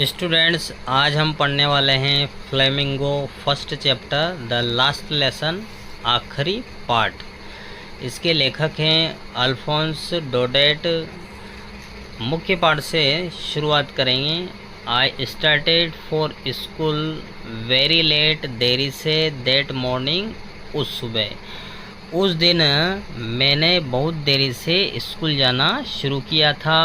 Students, आज हम पढ़ने वाले हैं flamingo first chapter the last lesson, आखिरी पार्ट। इसके लेखक हैं अल्फोंस डोडेट। मुख्य पाठ से शुरुआत करेंगे। I started for school very late, देरी से दैट मॉर्निंग, उस सुबह। उस दिन मैंने बहुत देरी से स्कूल जाना शुरू किया था।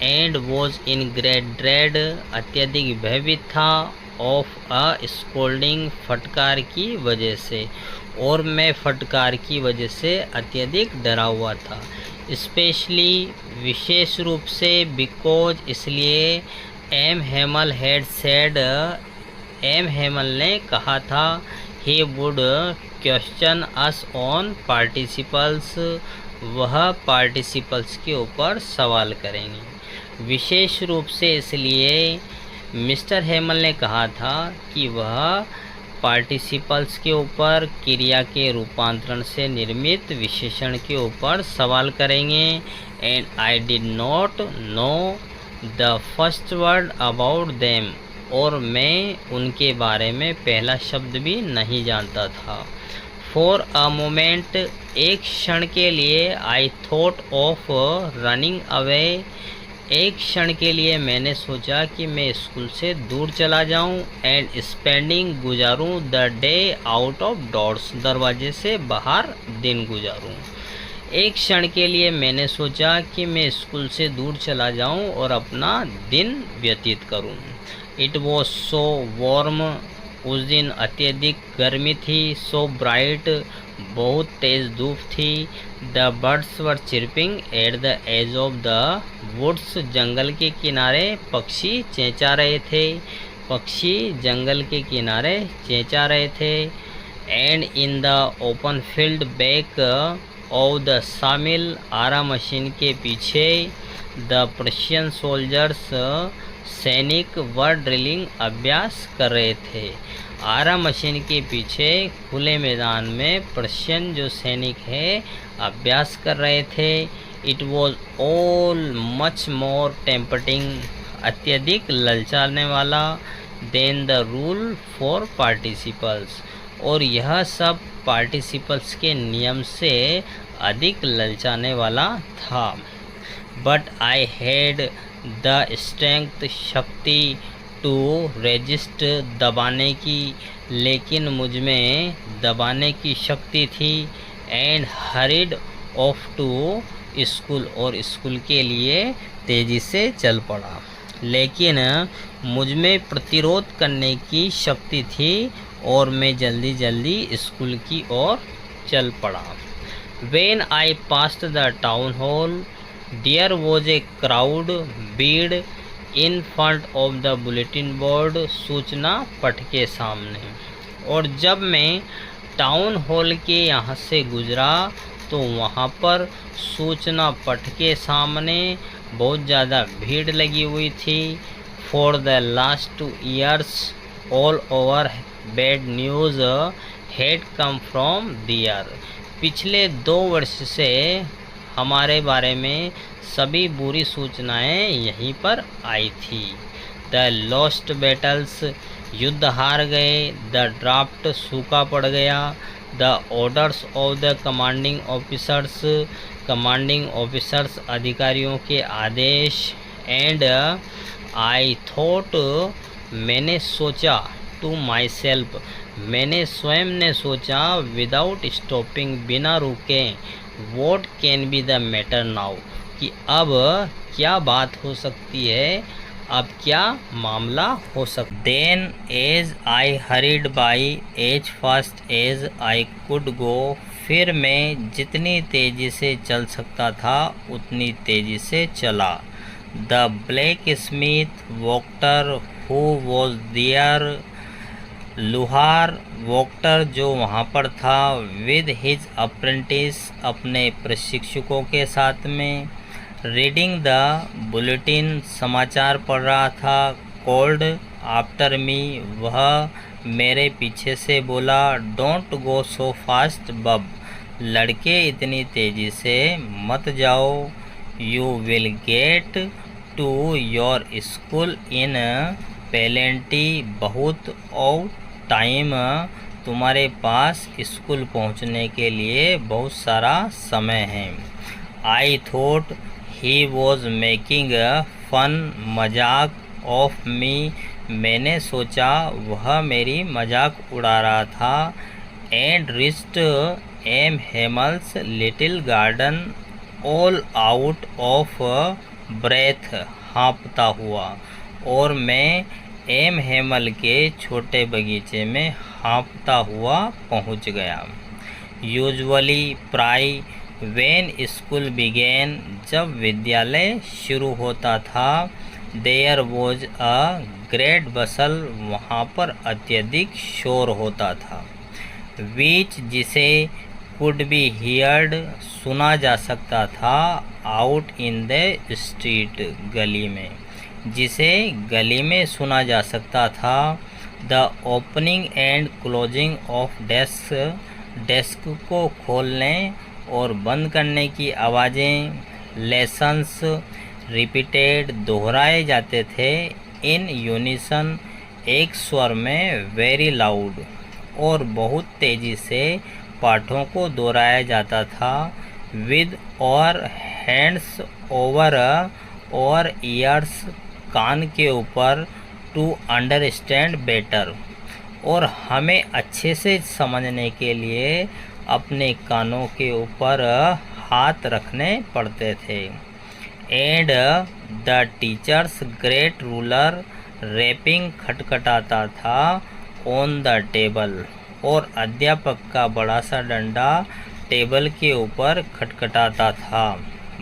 And was in great dread, अत्यधिक भयभीत था। ऑफ अ स्कोल्डिंग, फटकार की वजह से, और मैं फटकार की वजह से अत्यधिक डरा हुआ था। स्पेशली, विशेष रूप से, बिकॉज, इसलिए। M Hemal had said, M Hemal ने कहा था। He would question us on participles, वह पार्टिसिपल्स के ऊपर सवाल करेंगे। विशेष रूप से इसलिए मिस्टर हेमल ने कहा था कि वह पार्टिसिपल्स के ऊपर क्रिया के रूपांतरण से निर्मित विशेषण के ऊपर सवाल करेंगे। And I did not know the first word about them, और मैं उनके बारे में पहला शब्द भी नहीं जानता था। फॉर अ मोमेंट, एक क्षण के लिए, I thought of running away, एक क्षण के लिए मैंने सोचा कि मैं स्कूल से दूर चला जाऊं। एंड स्पेंडिंग, गुजारूं, the day out of doors, दरवाजे से बाहर दिन गुजारूं। एक क्षण के लिए मैंने सोचा कि मैं स्कूल से दूर चला जाऊं और अपना दिन व्यतीत करूं। इट वॉज सो वार्म, उस दिन अत्यधिक गर्मी थी। सो ब्राइट, बहुत तेज़ धूप थी। The birds were chirping at the edge of the woods, जंगल के किनारे पक्षी चेंचा रहे थे। पक्षी जंगल के किनारे चेंचा रहे थे। And in the open field back of the सामिल, आरा मशीन के पीछे, द प्रशियन सोल्जर्स, सैनिक, वर ड्रिलिंग, अभ्यास कर रहे थे। आरा मशीन के पीछे खुले मैदान में प्रशियन जो सैनिक है अभ्यास कर रहे थे। It was all much more tempting, अत्यधिक ललचाने वाला। Then the rule for participles, और यह सब पार्टिसिपल्स के नियम से अधिक ललचाने वाला था। But I had the strength, शक्ति, टू रेजिस्ट, दबाने की, लेकिन मुझ में दबाने की शक्ति थी। And hurried off to school, और स्कूल के लिए तेज़ी से चल पड़ा। लेकिन मुझ में प्रतिरोध करने की शक्ति थी और मैं जल्दी जल्दी स्कूल की ओर चल पड़ा। When I passed the town hall, there was a crowd bead in front of the bulletin board, सूचना पट के सामने। और जब मैं टाउन हॉल के यहाँ से गुजरा तो वहाँ पर सूचना पट के सामने बहुत ज़्यादा भीड़ लगी हुई थी। For the last 2 years all over bad news had come from there, पिछले 2 वर्ष से हमारे बारे में सभी बुरी सूचनाएं यहीं पर आई थी। द लॉस्ट बैटल्स, युद्ध हार गए। द ड्राफ्ट, सूखा पड़ गया। The orders of the commanding officers, commanding officers, अधिकारियों के आदेश। एंड आई थॉट, मैंने सोचा, टू माई सेल्फ, मैंने स्वयं ने सोचा, विदाउट स्टॉपिंग, बिना रुके, what can be the matter now, कि अब क्या बात हो सकती है, अब क्या मामला हो सकता। Then as I hurried by as fast as I could go, फिर मैं जितनी तेज़ी से चल सकता था उतनी तेज़ी से चला। The blacksmith Wachter who was there, लुहार वॉक्टर जो वहाँ पर था, विद हिज अप्रेंटिस, अपने प्रशिक्षकों के साथ में। रीडिंग द बुलेटिन, समाचार पढ़ रहा था। कॉल्ड आफ्टर मी, वह मेरे पीछे से बोला। डोंट गो सो फास्ट बब, लड़के इतनी तेज़ी से मत जाओ। You will get to your school in plenty बहुत ऑफ टाइम, तुम्हारे पास स्कूल पहुंचने के लिए बहुत सारा समय है। I thought he was making fun, मजाक ऑफ मी, मैंने सोचा वह मेरी मजाक उड़ा रहा था। And reached M Hamel's little garden all out of breath, हाँफता हुआ, और मैं एम हेमल के छोटे बगीचे में हाँफता हुआ पहुंच गया। यूजुअली प्राय व्हेन स्कूल बिगेन, जब विद्यालय शुरू होता था, देयर वॉज अ ग्रेट बसल, वहाँ पर अत्यधिक शोर होता था। विच, जिसे कुड बी हियर्ड, सुना जा सकता था, आउट इन द स्ट्रीट, गली में, जिसे गली में सुना जा सकता था। The opening and closing of desk, desk को खोलने और बंद करने की आवाज़ें। लेसन्स रिपीटेड, दोहराए जाते थे। इन यूनिसन, एक स्वर में, वेरी लाउड, और बहुत तेज़ी से पाठों को दोहराया जाता था। विद और हैंड्स ओवर और ईयर्स, कान के ऊपर, टू अंडरस्टैंड बेटर, और हमें अच्छे से समझने के लिए अपने कानों के ऊपर हाथ रखने पड़ते थे। And the teacher's great ruler, rapping खटखटाता था, ऑन द टेबल, और अध्यापक का बड़ा सा डंडा टेबल के ऊपर खटखटाता था।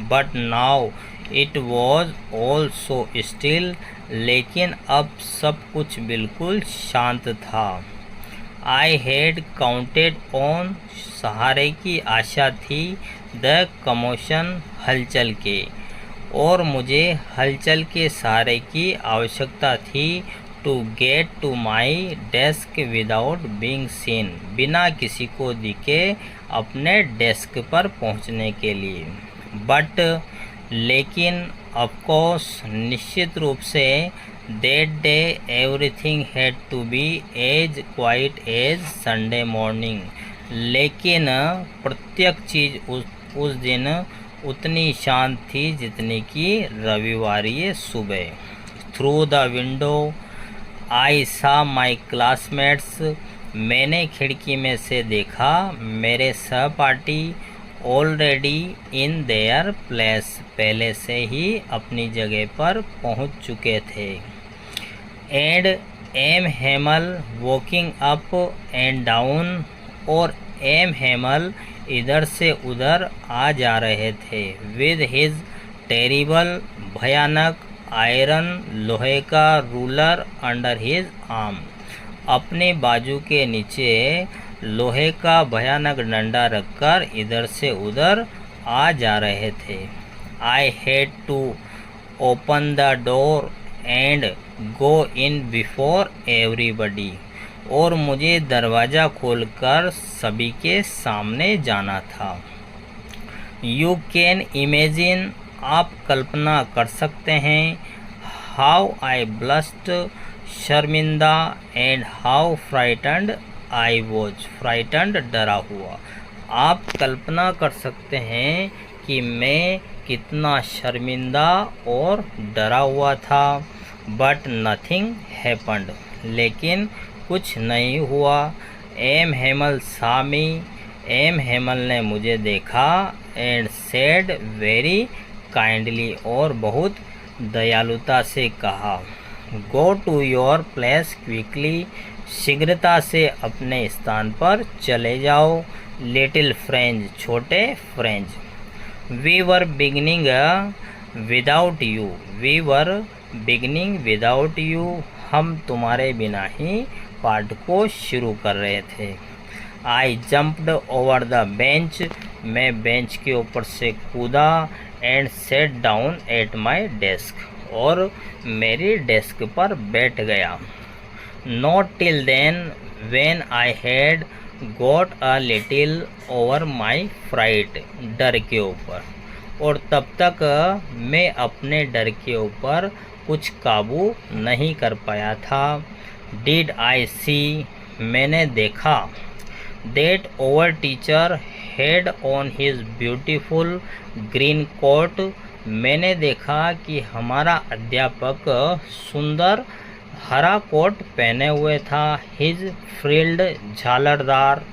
But now it was all so still, लेकिन अब सब कुछ बिल्कुल शांत था। आई हैड काउंटेड ऑन, सहारे की आशा थी, द कमोशन, हलचल के, और मुझे हलचल के सहारे की आवश्यकता थी। To get to my desk without being seen, बिना किसी को दिखे अपने डेस्क पर पहुंचने के लिए। बट, लेकिन, ऑफकोर्स, निश्चित रूप से, that day everything had to be as quiet as Sunday morning, लेकिन प्रत्येक चीज़ उस दिन उतनी शांत थी जितनी कि रविवारी सुबह। थ्रू द विंडो आई सा माई क्लासमेट्स, मैंने खिड़की में से देखा मेरे सहपाठी, ऑलरेडी इन देयर प्लेस, पहले से ही अपनी जगह पर पहुंच चुके थे। And M Hamel walking up and down, और एम हेमल इधर से उधर आ जा रहे थे। विद हिज टेरिबल, भयानक, आयरन, लोहे का, रूलर अंडर हिज आर्म, अपने बाजू के नीचे लोहे का भयानक डंडा रखकर इधर से उधर आ जा रहे थे। I had to open the door and go in before everybody, और मुझे दरवाज़ा खोलकर सभी के सामने जाना था। यू कैन इमेजिन, आप कल्पना कर सकते हैं, हाउ आई ब्लस्ट, शर्मिंदा, and how frightened I was, frightened, डरा हुआ। आप कल्पना कर सकते हैं कि मैं कितना शर्मिंदा और डरा हुआ था। बट नथिंग हैपन्ड, लेकिन कुछ नहीं हुआ। एम हेमल सामी, एम हेमल ने मुझे देखा, एंड सेड वेरी काइंडली, और बहुत दयालुता से कहा, go to your place quickly, शीघ्रता से अपने स्थान पर चले जाओ। लिटिल फ्रेंच, छोटे French. We were beginning without you, we were beginning without you, हम तुम्हारे बिना ही पाठ को शुरू कर रहे थे। I jumped over the bench, मैं बेंच के ऊपर से कूदा, and sat down at my desk, और मेरी डेस्क पर बैठ गया। Not till then when I had got a little over my fright, डर के ऊपर, और तब तक मैं अपने डर के ऊपर कुछ काबू नहीं कर पाया था। डिड आई सी, मैंने देखा। That our teacher had on his beautiful green coat, मैंने देखा कि हमारा अध्यापक सुंदर हरा कोट पहने हुए था। His frilled झालरदार